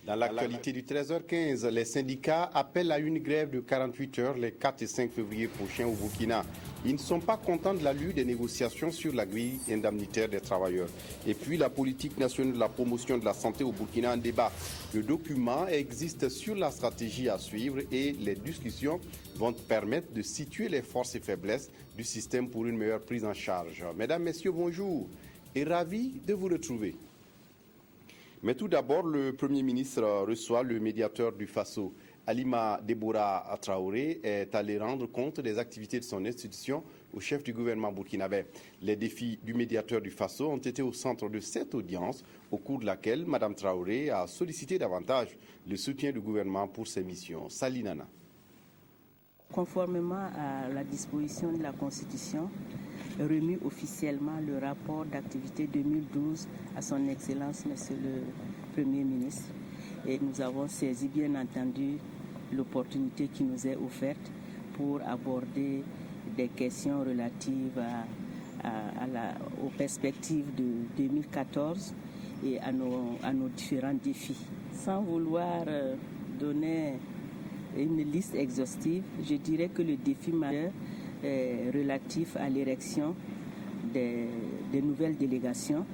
Dans l'actualité du 13h15, les syndicats appellent à une grève de 48 heures les 4 et 5 février prochains au Burkina. Ils ne sont pas contents de l'allure des négociations sur la grille indemnitaire des travailleurs. Et puis la politique nationale de la promotion de la santé au Burkina en débat. Le document existe sur la stratégie à suivre et les discussions vont permettre de situer les forces et faiblesses du système pour une meilleure prise en charge. Mesdames, Messieurs, bonjour et ravi de vous retrouver. Mais tout d'abord, le Premier ministre reçoit le médiateur du Faso. Alima Deborah Traoré est allé rendre compte des activités de son institution au chef du gouvernement burkinabé. Les défis du médiateur du Faso ont été au centre de cette audience, au cours de laquelle Mme Traoré a sollicité davantage le soutien du gouvernement pour ses missions. Salinana. Conformément à la disposition de la Constitution, remis officiellement le rapport d'activité 2012 à son Excellence, Monsieur le Premier ministre. Et nous avons saisi, bien entendu, l'opportunité qui nous est offerte pour aborder des questions relatives aux perspectives de 2014 et à nos différents défis. Sans vouloir donner une liste exhaustive, je dirais que le défi majeur relatif à l'érection des nouvelles délégations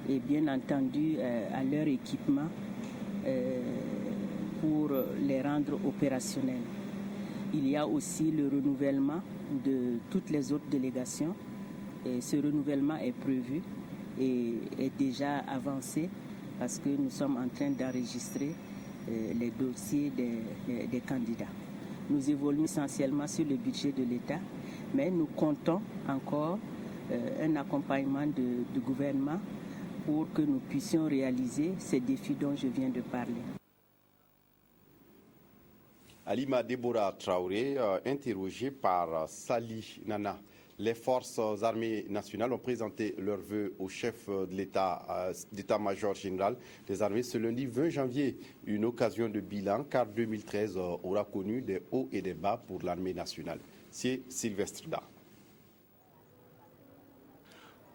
et bien entendu à leur équipement pour les rendre opérationnels. Il y a aussi le renouvellement de toutes les autres délégations et ce renouvellement est prévu et est déjà avancé parce que nous sommes en train d'enregistrer les dossiers des candidats. Nous évoluons essentiellement sur le budget de l'État, mais nous comptons encore un accompagnement du gouvernement pour que nous puissions réaliser ces défis dont je viens de parler. Alima Deborah Traoré, interrogée par Sali Nana. Les forces armées nationales ont présenté leurs vœux au chef de l'État, d'état-major général des armées ce lundi 20 janvier. Une occasion de bilan car 2013 aura connu des hauts et des bas pour l'armée nationale. C'est Sylvestre Da.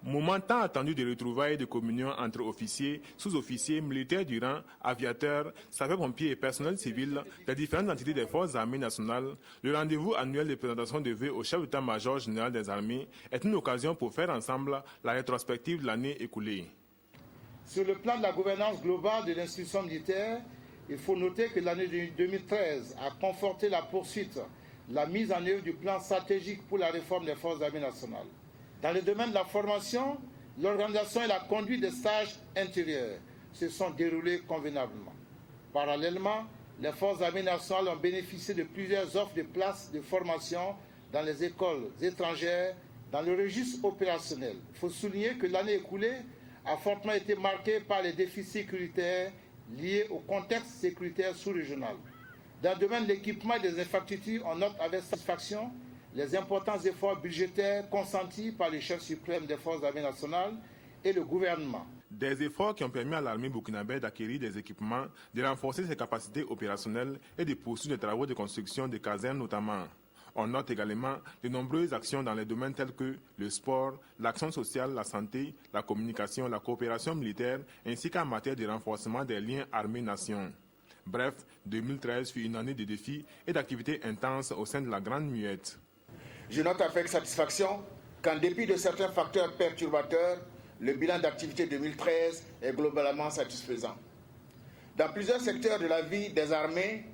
Moment tant attendu de retrouvailles et de communion entre officiers, sous-officiers, militaires du rang, aviateurs, sapeurs-pompiers et personnel civil des différentes entités des forces armées nationales, le rendez-vous annuel de présentation de vœux au chef d'état-major général des armées est une occasion pour faire ensemble la rétrospective de l'année écoulée. Sur le plan de la gouvernance globale de l'institution militaire, il faut noter que l'année 2013 a conforté la poursuite, la mise en œuvre du plan stratégique pour la réforme des forces armées nationales. Dans le domaine de la formation, l'organisation et la conduite des stages intérieurs se sont déroulés convenablement. Parallèlement, les forces armées nationales ont bénéficié de plusieurs offres de places de formation dans les écoles étrangères, dans le registre opérationnel. Il faut souligner que l'année écoulée a fortement été marquée par les défis sécuritaires liés au contexte sécuritaire sous-régional. Dans le domaine de l'équipement et des infrastructures, on note avec satisfaction les importants efforts budgétaires consentis par les chefs suprêmes des forces armées nationales et le gouvernement. Des efforts qui ont permis à l'armée burkinabé d'acquérir des équipements, de renforcer ses capacités opérationnelles et de poursuivre les travaux de construction de casernes notamment. On note également de nombreuses actions dans les domaines tels que le sport, l'action sociale, la santé, la communication, la coopération militaire, ainsi qu'en matière de renforcement des liens armée-nation. Bref, 2013 fut une année de défis et d'activités intenses au sein de la Grande Muette. Je note avec satisfaction qu'en dépit de certains facteurs perturbateurs, le bilan d'activité 2013 est globalement satisfaisant. Dans plusieurs secteurs de la vie des armées,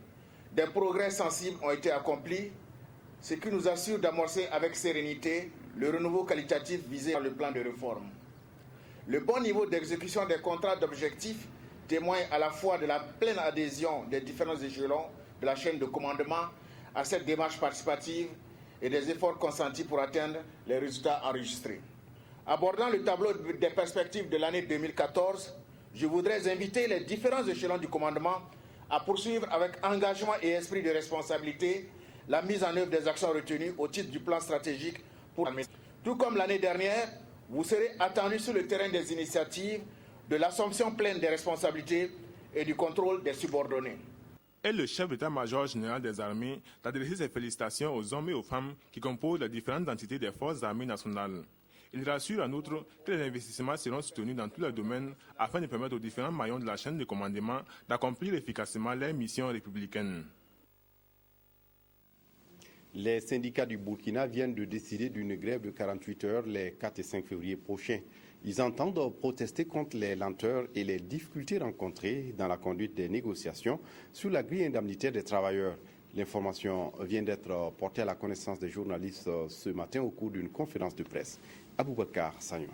des progrès sensibles ont été accomplis, ce qui nous assure d'amorcer avec sérénité le renouveau qualitatif visé par le plan de réforme. Le bon niveau d'exécution des contrats d'objectifs témoigne à la fois de la pleine adhésion des différents échelons de la chaîne de commandement à cette démarche participative et des efforts consentis pour atteindre les résultats enregistrés. Abordant le tableau des perspectives de l'année 2014, je voudrais inviter les différents échelons du commandement à poursuivre avec engagement et esprit de responsabilité la mise en œuvre des actions retenues au titre du plan stratégique pour l'armée. Tout comme l'année dernière, vous serez attendus sur le terrain des initiatives, de l'assumption pleine des responsabilités et du contrôle des subordonnés. Et le chef d'état-major général des armées d'adresser ses félicitations aux hommes et aux femmes qui composent les différentes entités des forces armées nationales. Il rassure en outre que les investissements seront soutenus dans tous les domaines afin de permettre aux différents maillons de la chaîne de commandement d'accomplir efficacement leurs missions républicaines. Les syndicats du Burkina viennent de décider d'une grève de 48 heures les 4 et 5 février prochains. Ils entendent protester contre les lenteurs et les difficultés rencontrées dans la conduite des négociations sur la grille indemnitaire des travailleurs. L'information vient d'être portée à la connaissance des journalistes ce matin au cours d'une conférence de presse. Aboubakar Sagnon.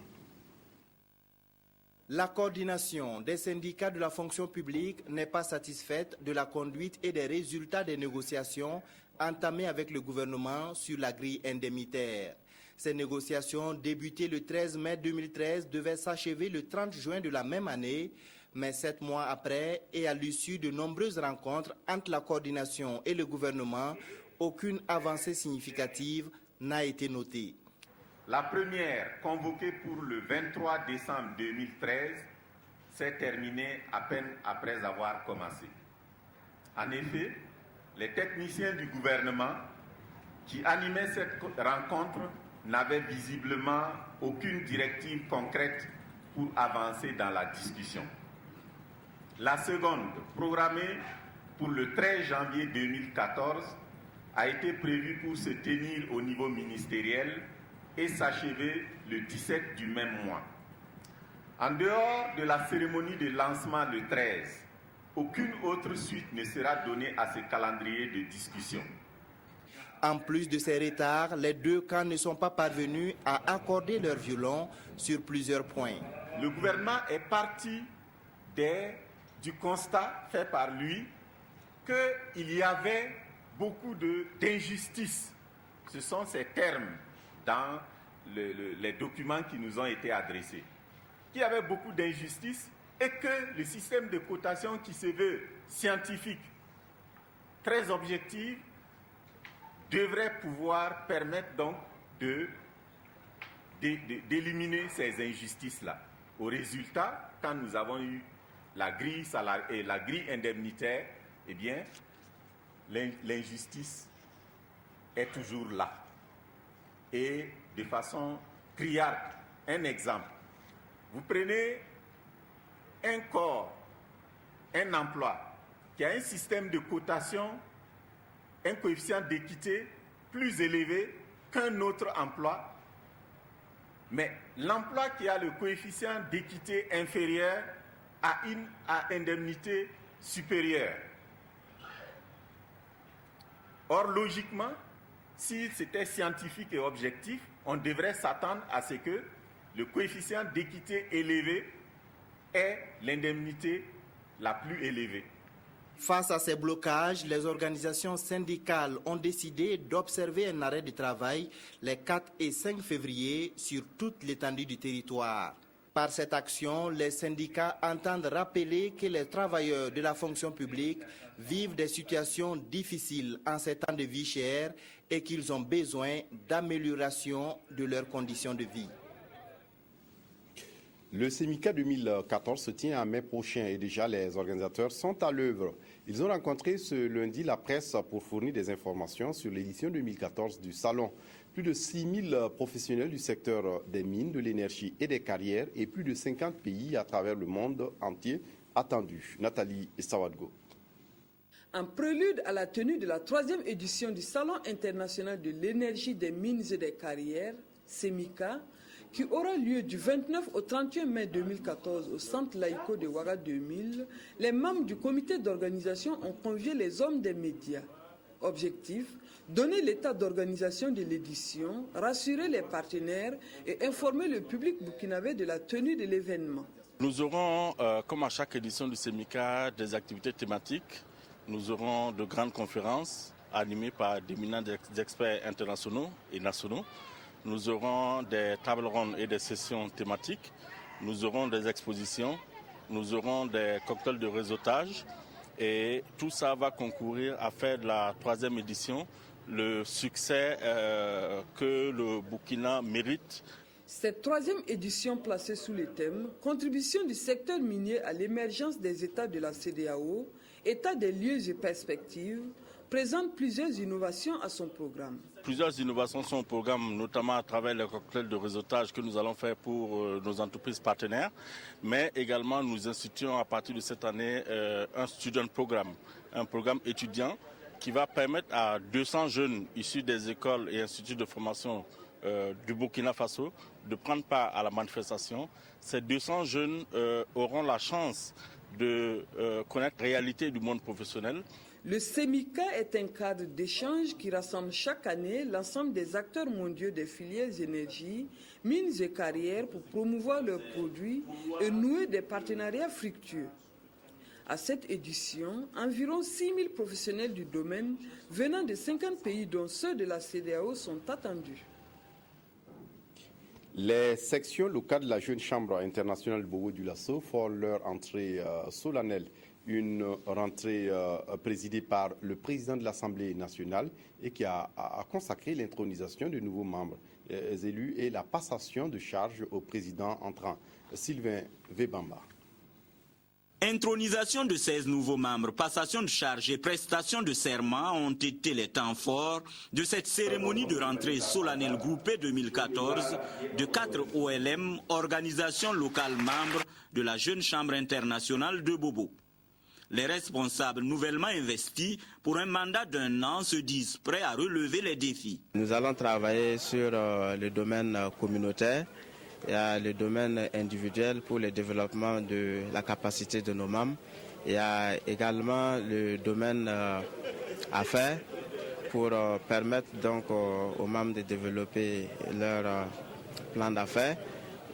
La coordination des syndicats de la fonction publique n'est pas satisfaite de la conduite et des résultats des négociations entamées avec le gouvernement sur la grille indemnitaire. Ces négociations, débutées le 13 mai 2013, devaient s'achever le 30 juin de la même année, mais 7 mois après, et à l'issue de nombreuses rencontres entre la coordination et le gouvernement, aucune avancée significative n'a été notée. La première, convoquée pour le 23 décembre 2013, s'est terminée à peine après avoir commencé. En effet, les techniciens du gouvernement qui animaient cette rencontre n'avaient visiblement aucune directive concrète pour avancer dans la discussion. La seconde, programmée pour le 13 janvier 2014, a été prévue pour se tenir au niveau ministériel et s'achever le 17 du même mois. En dehors de la cérémonie de lancement le 13, aucune autre suite ne sera donnée à ce calendrier de discussion. En plus de ces retards, les deux camps ne sont pas parvenus à accorder leur violon sur plusieurs points. Le gouvernement est parti du constat fait par lui qu'il y avait beaucoup d'injustices. Ce sont ces termes dans les documents qui nous ont été adressés. Qu'il y avait beaucoup d'injustices et que le système de cotation qui se veut scientifique, très objectif, devrait pouvoir permettre donc d'éliminer ces injustices-là. Au résultat, quand nous avons eu la grille et la grille indemnitaire, eh bien, l'injustice est toujours là. Et de façon criarde, un exemple. Vous prenez un corps, un emploi, qui a un système de cotation, un coefficient d'équité plus élevé qu'un autre emploi, mais l'emploi qui a le coefficient d'équité inférieur a une indemnité supérieure. Or, logiquement, si c'était scientifique et objectif, on devrait s'attendre à ce que le coefficient d'équité élevé ait l'indemnité la plus élevée. Face à ces blocages, les organisations syndicales ont décidé d'observer un arrêt de travail les 4 et 5 février sur toute l'étendue du territoire. Par cette action, les syndicats entendent rappeler que les travailleurs de la fonction publique vivent des situations difficiles en ces temps de vie chère et qu'ils ont besoin d'amélioration de leurs conditions de vie. Le SEMICA 2014 se tient en mai prochain et déjà les organisateurs sont à l'œuvre. Ils ont rencontré ce lundi la presse pour fournir des informations sur l'édition 2014 du salon. Plus de 6000 professionnels du secteur des mines, de l'énergie et des carrières et plus de 50 pays à travers le monde entier attendus. Nathalie Sawadgo. En prélude à la tenue de la 3e édition du Salon international de l'énergie, des mines et des carrières, SEMICA, qui aura lieu du 29 au 31 mai 2014 au Centre laïco de Ouaga 2000, les membres du comité d'organisation ont convié les hommes des médias. Objectif, donner l'état d'organisation de l'édition, rassurer les partenaires et informer le public burkinabé de la tenue de l'événement. Nous aurons, comme à chaque édition du SEMICA, des activités thématiques. Nous aurons de grandes conférences animées par d'éminents experts internationaux et nationaux. Nous aurons des tables rondes et des sessions thématiques. Nous aurons des expositions. Nous aurons des cocktails de réseautage. Et tout ça va concourir à faire de la 3e édition le succès que le Burkina mérite. Cette 3e édition placée sous le thème « Contribution du secteur minier à l'émergence des États de la CEDEAO, état des lieux et perspectives » présente plusieurs innovations à son programme. Plusieurs innovations sont au programme, notamment à travers les cocktails de réseautage que nous allons faire pour nos entreprises partenaires, mais également nous instituons à partir de cette année un student programme, un programme étudiant qui va permettre à 200 jeunes issus des écoles et instituts de formation du Burkina Faso de prendre part à la manifestation. Ces 200 jeunes auront la chance de connaître la réalité du monde professionnel. Le SEMICA est un cadre d'échange qui rassemble chaque année l'ensemble des acteurs mondiaux des filières énergie, mines et carrières pour promouvoir leurs produits et nouer des partenariats fructueux. À cette édition, environ 6 000 professionnels du domaine venant de 50 pays dont ceux de la CEDEAO sont attendus. Les sections locales de la Jeune Chambre internationale Bobo-Dioulasso font leur entrée solennelle. Une rentrée présidée par le président de l'Assemblée nationale et qui a consacré l'intronisation de nouveaux membres élus et la passation de charges au président entrant, Sylvain Vebamba. Intronisation de 16 nouveaux membres, passation de charges et prestation de serment ont été les temps forts de cette cérémonie de rentrée solennelle groupée 2014 de 4 OLM, organisations locales membres de la Jeune Chambre internationale de Bobo. Les responsables nouvellement investis pour un mandat d'1 an se disent prêts à relever les défis. Nous allons travailler sur le domaine communautaire et le domaine individuel pour le développement de la capacité de nos membres. Il y a également le domaine affaires pour permettre donc aux membres de développer leur plan d'affaires.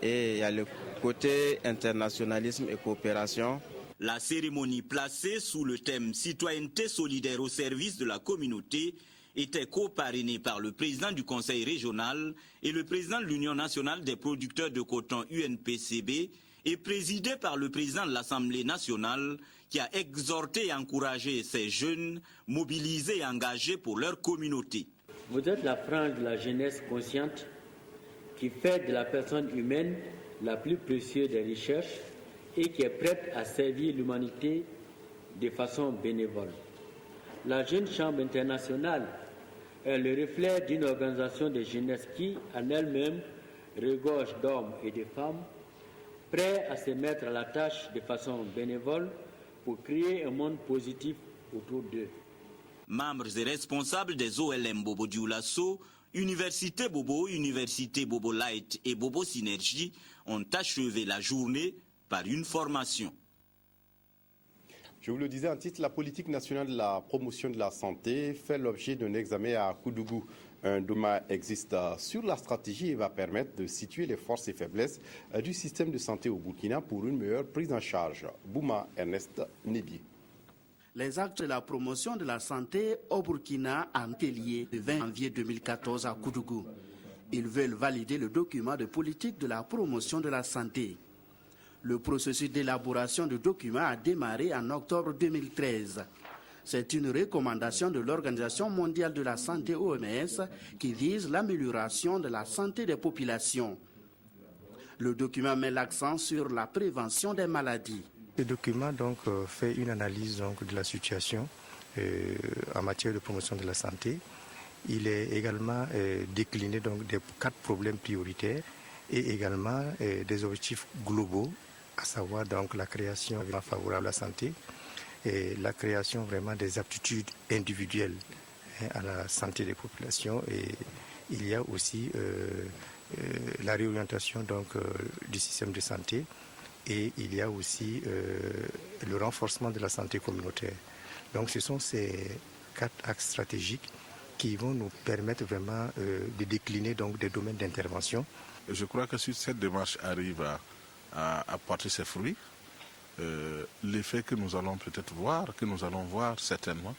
Et il y a le côté internationalisme et coopération. La cérémonie placée sous le thème « Citoyenneté solidaire au service de la communauté » était co-parrainée par le président du conseil régional et le président de l'Union nationale des producteurs de coton UNPCB et présidée par le président de l'Assemblée nationale qui a exhorté et encouragé ces jeunes mobilisés et engagés pour leur communauté. Vous êtes la frange de la jeunesse consciente qui fait de la personne humaine la plus précieuse des richesses et qui est prête à servir l'humanité de façon bénévole. La Jeune Chambre internationale est le reflet d'une organisation de jeunesse qui, en elle-même, regorge d'hommes et de femmes, prêts à se mettre à la tâche de façon bénévole pour créer un monde positif autour d'eux. Membres et responsables des OLM Bobo-Dioulasso, Université Bobo, Université Bobo Light et Bobo Synergie ont achevé la journée par une formation. Je vous le disais en titre, la politique nationale de la promotion de la santé fait l'objet d'un examen à Koudougou. Un domaine existe sur la stratégie et va permettre de situer les forces et faiblesses du système de santé au Burkina pour une meilleure prise en charge. Bouma Ernest Nébier. Les actes de la promotion de la santé au Burkina ont été liés le 20 janvier 2014 à Koudougou. Ils veulent valider le document de politique de la promotion de la santé. Le processus d'élaboration du document a démarré en octobre 2013. C'est une recommandation de l'Organisation mondiale de la santé OMS qui vise l'amélioration de la santé des populations. Le document met l'accent sur la prévention des maladies. Le document donc fait une analyse donc de la situation en matière de promotion de la santé. Il est également décliné donc des 4 problèmes prioritaires et également des objectifs globaux, à savoir donc la création favorable à la santé et la création vraiment des aptitudes individuelles à la santé des populations. Et il y a aussi la réorientation donc du système de santé et il y a aussi le renforcement de la santé communautaire. Donc ce sont ces 4 axes stratégiques qui vont nous permettre vraiment de décliner donc des domaines d'intervention. Je crois que si cette démarche arrive à porter ses fruits, l'effet que nous allons peut-être voir, que nous allons voir certainement,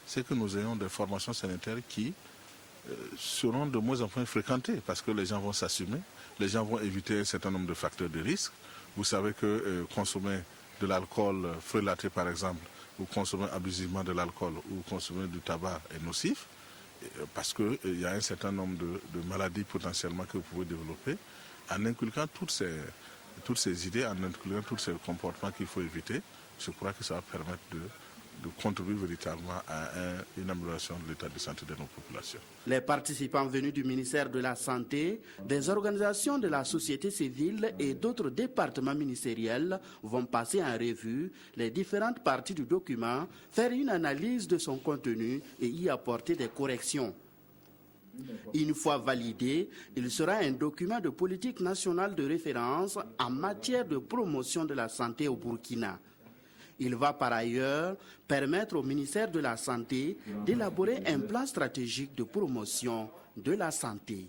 c'est que nous ayons des formations sanitaires qui seront de moins en moins fréquentées parce que les gens vont s'assumer, les gens vont éviter un certain nombre de facteurs de risque. Vous savez que consommer de l'alcool frelaté par exemple, ou consommer abusivement de l'alcool, ou consommer du tabac est nocif, parce qu'il y a un certain nombre de maladies potentiellement que vous pouvez développer. En inculquant toutes ces idées, en inculquant tous ces comportements qu'il faut éviter, je crois que ça va permettre contribuer véritablement à une amélioration de l'état de santé de nos populations. Les participants venus du ministère de la Santé, des organisations de la société civile et d'autres départements ministériels vont passer en revue les différentes parties du document, faire une analyse de son contenu et y apporter des corrections. Une fois validé, il sera un document de politique nationale de référence en matière de promotion de la santé au Burkina. Il va par ailleurs permettre au ministère de la Santé d'élaborer un plan stratégique de promotion de la santé.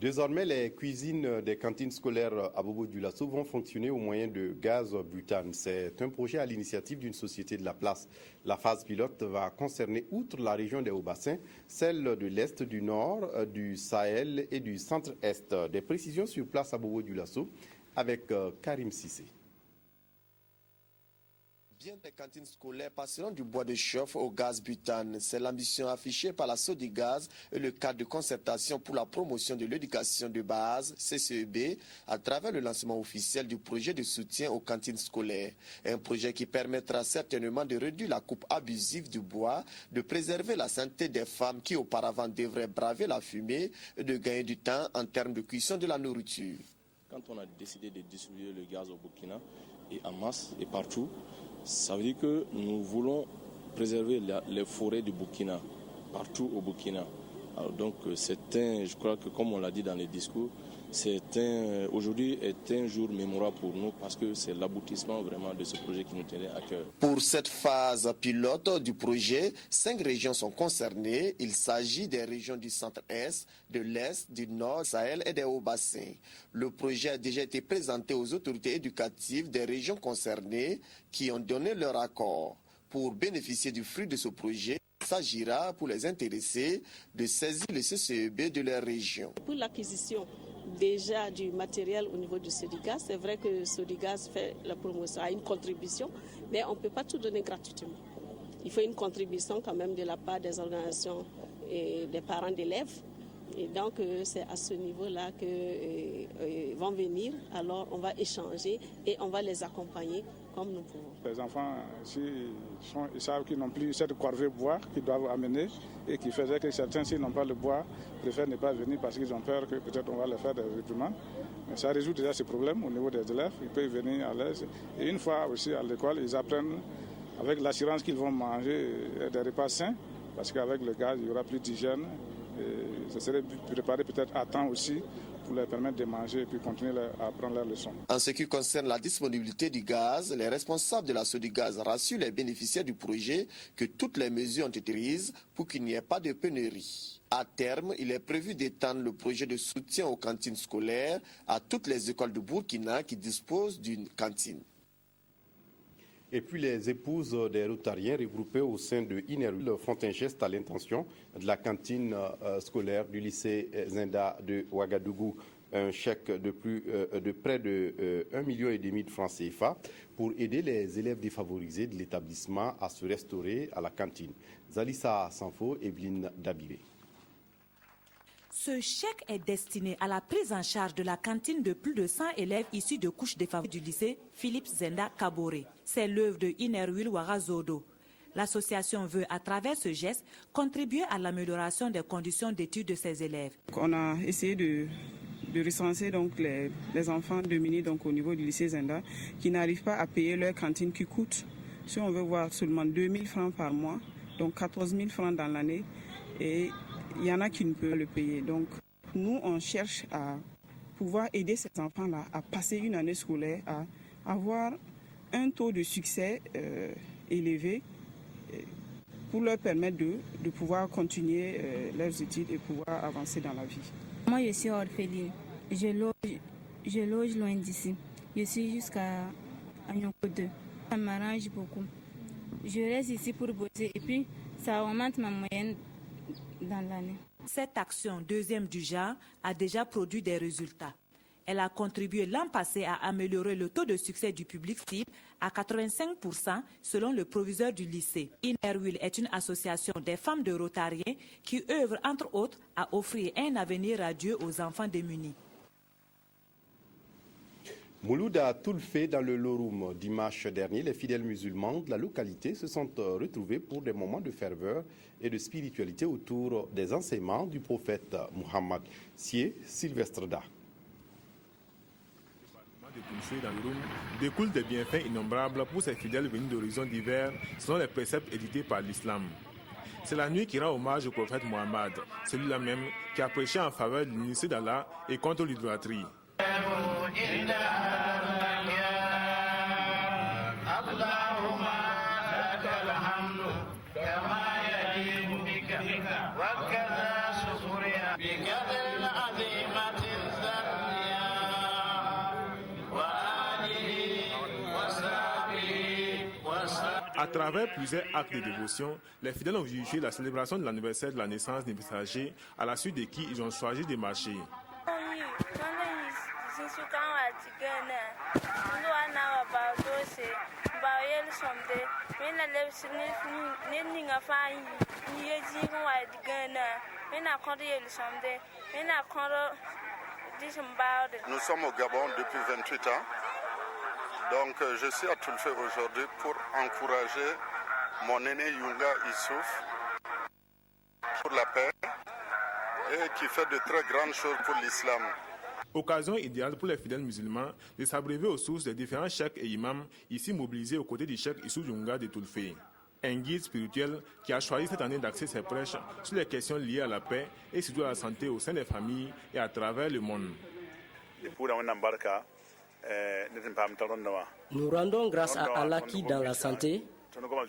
Désormais, les cuisines des cantines scolaires à Bobo-Dioulasso vont fonctionner au moyen de gaz butane. C'est un projet à l'initiative d'une société de la place. La phase pilote va concerner, outre la région des Hauts-Bassins, celle de l'Est, du Nord, du Sahel et du Centre-Est. Des précisions sur place à Bobo-Dioulasso avec Karim Sissé. Bien des cantines scolaires passeront du bois de chauffe au gaz butane. C'est l'ambition affichée par la Sodigaz et le cadre de concertation pour la promotion de l'éducation de base, CCEB, à travers le lancement officiel du projet de soutien aux cantines scolaires. Un projet qui permettra certainement de réduire la coupe abusive du bois, de préserver la santé des femmes qui auparavant devraient braver la fumée et de gagner du temps en termes de cuisson de la nourriture. Quand on a décidé de distribuer le gaz au Burkina et en masse et partout, ça veut dire que nous voulons préserver les forêts du Burkina, partout au Burkina. Alors donc je crois que comme on l'a dit dans les discours, aujourd'hui est un jour mémorable pour nous parce que c'est l'aboutissement vraiment de ce projet qui nous tenait à cœur. Pour cette phase pilote du projet, 5 régions sont concernées. Il s'agit des régions du Centre-Est, de l'Est, du Nord, Sahel et des Hauts-Bassins. Le projet a déjà été présenté aux autorités éducatives des régions concernées qui ont donné leur accord. Pour bénéficier du fruit de ce projet, il s'agira pour les intéressés de saisir le CCEB de leur région. Pour l'acquisition déjà du matériel au niveau du Sodigaz, c'est vrai que Sodigaz fait la promotion, a une contribution, mais on ne peut pas tout donner gratuitement. Il faut une contribution quand même de la part des organisations et des parents d'élèves. Et donc c'est à ce niveau-là qu'ils vont venir, alors on va échanger et on va les accompagner comme nous pouvons. Les enfants, ils savent qu'ils n'ont plus cette corvée bois qu'ils doivent amener et qui faisait que certains, s'ils n'ont pas le bois, préfèrent ne pas venir parce qu'ils ont peur que peut-être on va leur faire des reprimandes. Mais ça résout déjà ce problème au niveau des élèves, ils peuvent venir à l'aise. Et une fois aussi à l'école, ils apprennent avec l'assurance qu'ils vont manger des repas sains parce qu'avec le gaz, il y aura plus d'hygiène. Et ça serait préparé peut-être à temps aussi pour leur permettre de manger et puis continuer à apprendre leurs leçons. En ce qui concerne la disponibilité du gaz, les responsables de la Sodigaz rassurent les bénéficiaires du projet que toutes les mesures ont été prises pour qu'il n'y ait pas de pénurie. À terme, il est prévu d'étendre le projet de soutien aux cantines scolaires à toutes les écoles de Burkina qui disposent d'une cantine. Et puis les épouses des Rotariens regroupées au sein de Inerul font un geste à l'intention de la cantine scolaire du lycée Zenda de Ouagadougou. Un chèque de près de 1,5 million de francs CFA pour aider les élèves défavorisés de l'établissement à se restaurer à la cantine. Zalissa Sanfo, Evelyne Dabiré. Ce chèque est destiné à la prise en charge de la cantine de plus de 100 élèves issus de couches défavorisées du lycée Philippe Zenda Kaboré. C'est l'œuvre de Inerwil Warazodo. L'association veut, à travers ce geste, contribuer à l'amélioration des conditions d'études de ses élèves. On a essayé de recenser donc les enfants démunis donc au niveau du lycée Zenda qui n'arrivent pas à payer leur cantine qui coûte, si on veut voir, seulement 2 000 francs par mois, donc 14 000 francs dans l'année. Et il y en a qui ne peuvent le payer. Donc, nous, on cherche à pouvoir aider ces enfants-là à passer une année scolaire, à avoir un taux de succès élevé pour leur permettre de pouvoir continuer leurs études et pouvoir avancer dans la vie. Moi, je suis orpheline. Je loge loin d'ici. Je suis jusqu'à Anyoko 2. Ça m'arrange beaucoup. Je reste ici pour bosser et puis ça augmente ma moyenne dans l'année. Cette action, deuxième du genre, a déjà produit des résultats. Elle a contribué l'an passé à améliorer le taux de succès du public cible à 85% selon le proviseur du lycée. Inerwil est une association des femmes de Rotariens qui œuvre entre autres à offrir un avenir radieux aux enfants démunis. Moulouda Toulfé dans le Lorum. Dimanche dernier, les fidèles musulmans de la localité se sont retrouvés pour des moments de ferveur et de spiritualité autour des enseignements du prophète Mohammed. Sié Sylvestre Da. De Toulfé dans le Lorum découle des bienfaits innombrables pour ces fidèles venus d'horizons divers selon les préceptes édités par l'islam. C'est la nuit qui rend hommage au prophète Mohammed, celui-là même qui a prêché en faveur de l'unité d'Allah et contre l'idolâtrie. À travers plusieurs actes de dévotion, les fidèles ont justifié la célébration de l'anniversaire de la naissance des messagers, à la suite de qui ils ont choisi de marcher. Nous sommes au Gabon depuis 28 ans. Donc je suis à Toulfé aujourd'hui pour encourager mon aîné Yunga Issouf pour la paix et qui fait de très grandes choses pour l'islam. Occasion idéale pour les fidèles musulmans de s'abreuver aux sources des différents cheikhs et imams ici mobilisés aux côtés du cheikh Issou Yunga de Toulfé. Un guide spirituel qui a choisi cette année d'axer ses prêches sur les questions liées à la paix et surtout à la santé au sein des familles et à travers le monde. Nous rendons grâce à Allah qui, dans la santé,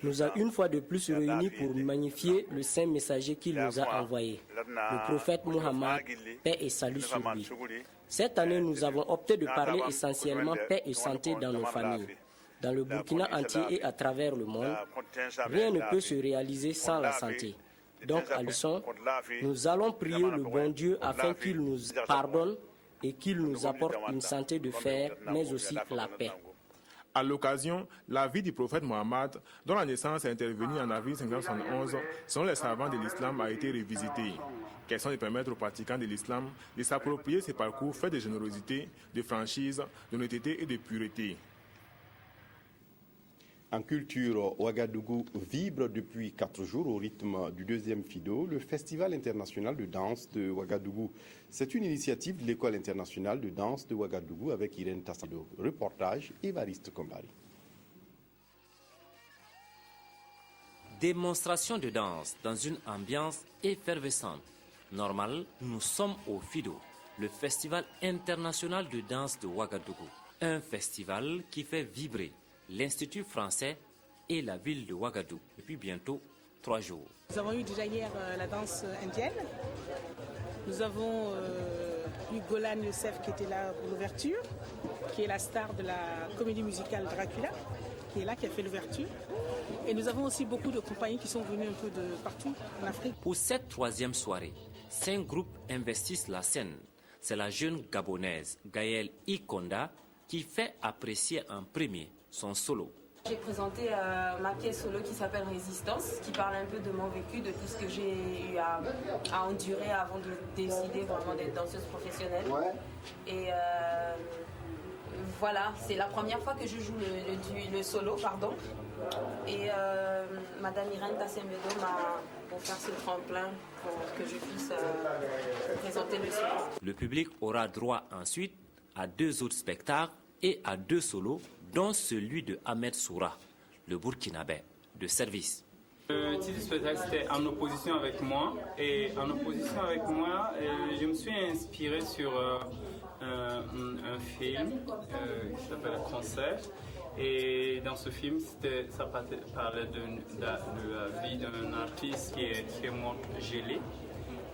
nous a une fois de plus réunis pour magnifier le saint messager qu'il nous a envoyé, le prophète Mohammed, paix et salut sur lui. Cette année, nous avons opté de parler essentiellement paix et santé dans nos familles. Dans le Burkina entier et à travers le monde, rien ne peut se réaliser sans la santé. Donc, à l'unisson, nous allons prier le bon Dieu afin qu'il nous pardonne et qu'il nous apporte une santé de fer, mais aussi la paix. À l'occasion, la vie du prophète Mohammed, dont la naissance est intervenue en avril 571, selon les savants de l'islam, a été révisitée. Question de permettre aux pratiquants de l'islam de s'approprier ces parcours faits de générosité, de franchise, d'honnêteté et de pureté. En culture, Ouagadougou vibre depuis 4 jours au rythme du 2e FIDO, le Festival international de danse de Ouagadougou. C'est une initiative de l'École internationale de danse de Ouagadougou avec Irène Tassado. Reportage Évariste Kombari. Démonstration de danse dans une ambiance effervescente. Normal, nous sommes au FIDO, le Festival international de danse de Ouagadougou. Un festival qui fait vibrer l'Institut français et la ville de Ouagadougou depuis bientôt 3 jours. Nous avons eu déjà hier la danse indienne. Nous avons eu Golan Youssef qui était là pour l'ouverture, qui est la star de la comédie musicale Dracula, qui est là, qui a fait l'ouverture. Et nous avons aussi beaucoup de compagnies qui sont venues un peu de partout en Afrique. Pour cette 3e soirée, 5 groupes investissent la scène. C'est la jeune Gabonaise Gaëlle Ikonda qui fait apprécier en premier son solo. J'ai présenté ma pièce solo qui s'appelle Résistance, qui parle un peu de mon vécu, de tout ce que j'ai eu à endurer avant de décider vraiment d'être danseuse professionnelle. Ouais. Et voilà, c'est la première fois que je joue le solo, pardon. Et Madame Irène Tassemedo m'a offert ce tremplin pour que je puisse présenter le solo. Le public aura droit ensuite à 2 autres spectacles et à 2 solos, dont celui de Ahmed Soura, le Burkinabé de service. Le titre du spectacle, c'était En opposition avec moi. Et en opposition avec moi, je me suis inspiré sur un film qui s'appelle Concert. Et dans ce film, ça parlait de la vie d'un artiste qui est mort gelé.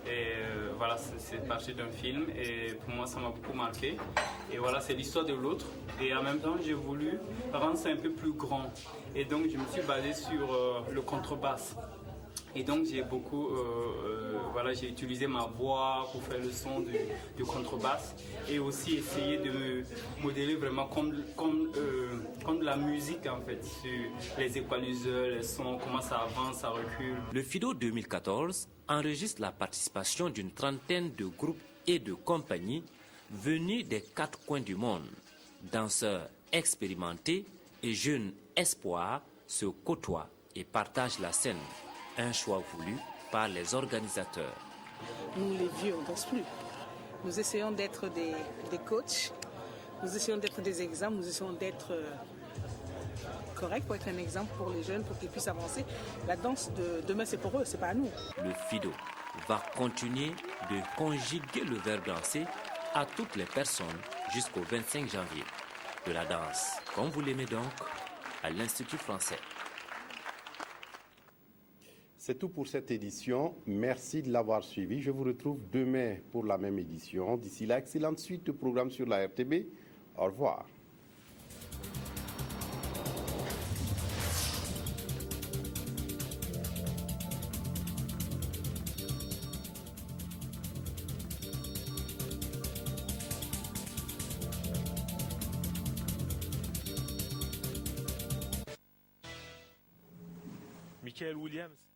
Et voilà, c'est parti d'un film et pour moi ça m'a beaucoup marqué. Et voilà, c'est l'histoire de l'autre. Et en même temps, j'ai voulu rendre ça un peu plus grand. Et donc, je me suis basé sur le contrebasse. Et donc, j'ai beaucoup, j'ai utilisé ma voix pour faire le son du contrebasse. Et aussi essayer de me modeler vraiment comme de la musique en fait, sur les équaliseurs, les sons, comment ça avance, ça recule. Le FIDO 2014 enregistre la participation d'une trentaine de groupes et de compagnies venus des 4 coins du monde. Danseurs expérimentés et jeunes espoirs se côtoient et partagent la scène, un choix voulu par les organisateurs. Nous, les vieux, on ne danse plus. Nous essayons d'être des coachs, nous essayons d'être des exemples, nous essayons d'être corrects pour être un exemple pour les jeunes, pour qu'ils puissent avancer. La danse de demain, c'est pour eux, c'est pas à nous. Le FIDO va continuer de conjuguer le verbe danser à toutes les personnes jusqu'au 25 janvier. De la danse, comme vous l'aimez donc, à l'Institut français. C'est tout pour cette édition. Merci de l'avoir suivi. Je vous retrouve demain pour la même édition. D'ici là, excellente suite de programmes sur la RTB. Au revoir. Michael Williams.